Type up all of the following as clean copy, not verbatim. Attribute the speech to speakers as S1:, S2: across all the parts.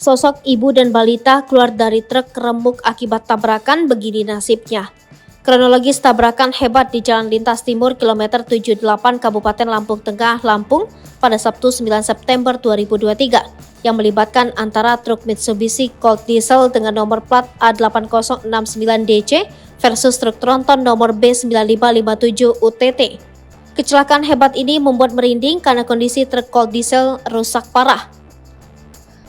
S1: Sosok ibu dan balita keluar dari truk remuk akibat tabrakan, begini nasibnya. Kronologis tabrakan hebat di Jalan Lintas Timur kilometer 78 Kabupaten Lampung Tengah, Lampung pada Sabtu 9 September 2023 yang melibatkan antara truk Mitsubishi Colt Diesel dengan nomor plat A8069DC versus truk tronton nomor B9557 UTT. Kecelakaan hebat ini membuat merinding karena kondisi truk Colt Diesel rusak parah.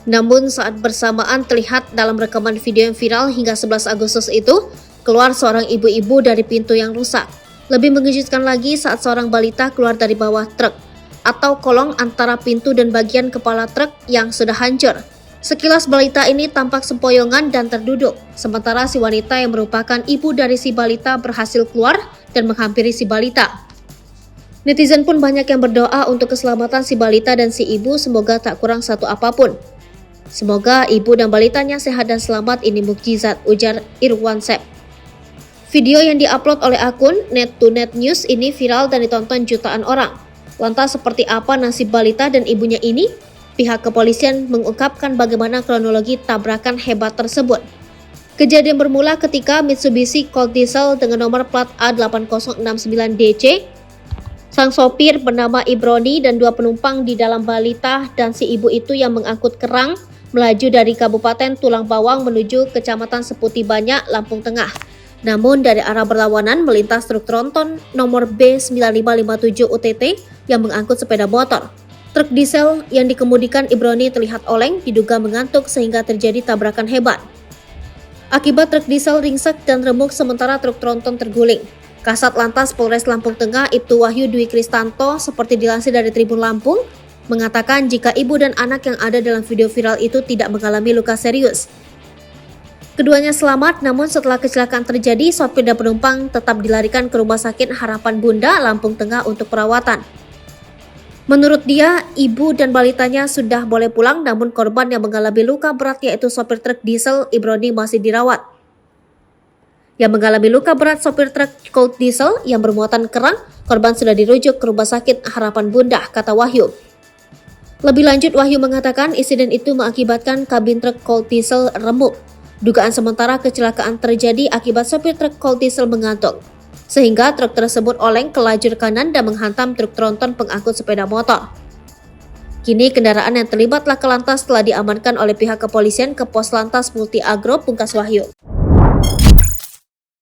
S1: Namun saat bersamaan terlihat dalam rekaman video yang viral hingga 11 Agustus itu, keluar seorang ibu-ibu dari pintu yang rusak. Lebih mengejutkan lagi saat seorang balita keluar dari bawah truk atau kolong antara pintu dan bagian kepala truk yang sudah hancur. Sekilas balita ini tampak sempoyongan dan terduduk, sementara si wanita yang merupakan ibu dari si balita berhasil keluar dan menghampiri si balita. Netizen pun banyak yang berdoa untuk keselamatan si balita dan si ibu, semoga tak kurang satu apapun. Semoga ibu dan balitanya sehat dan selamat, ini mukjizat, ujar Irwan Sep. Video yang diupload oleh akun Net2Net News ini viral dan ditonton jutaan orang. Lantas seperti apa nasib balita dan ibunya ini? Pihak kepolisian mengungkapkan bagaimana kronologi tabrakan hebat tersebut. Kejadian bermula ketika Mitsubishi Colt Diesel dengan nomor plat A8069DC, sang sopir bernama Ibroni dan dua penumpang di dalam balita dan si ibu itu yang mengangkut kerang melaju dari Kabupaten Tulang Bawang menuju Kecamatan Seputi Banyak, Lampung Tengah. Namun dari arah berlawanan melintas truk tronton nomor B9557 UTT yang mengangkut sepeda motor. Truk diesel yang dikemudikan Ibroni terlihat oleng, diduga mengantuk sehingga terjadi tabrakan hebat. Akibat truk diesel ringsek dan remuk sementara truk tronton terguling. Kasat Lantas Polres Lampung Tengah Ibtu Wahyu Dwi Kristanto seperti dilansir dari Tribun Lampung mengatakan jika ibu dan anak yang ada dalam video viral itu tidak mengalami luka serius. Keduanya selamat, namun setelah kecelakaan terjadi, sopir dan penumpang tetap dilarikan ke Rumah Sakit Harapan Bunda, Lampung Tengah untuk perawatan. Menurut dia, ibu dan balitanya sudah boleh pulang, namun korban yang mengalami luka berat yaitu sopir truk diesel Ibroni masih dirawat. Yang mengalami luka berat sopir truk Colt Diesel yang bermuatan kerang, korban sudah dirujuk ke Rumah Sakit Harapan Bunda, kata Wahyu. Lebih lanjut, Wahyu mengatakan insiden itu mengakibatkan kabin truk Colt Diesel remuk. Dugaan sementara kecelakaan terjadi akibat sopir truk Colt Diesel mengantuk, sehingga truk tersebut oleng ke lajur kanan dan menghantam truk tronton pengangkut sepeda motor. Kini kendaraan yang terlibat laka lantas telah diamankan oleh pihak kepolisian ke Pos Lantas Multi Agro Pungkas Wahyu.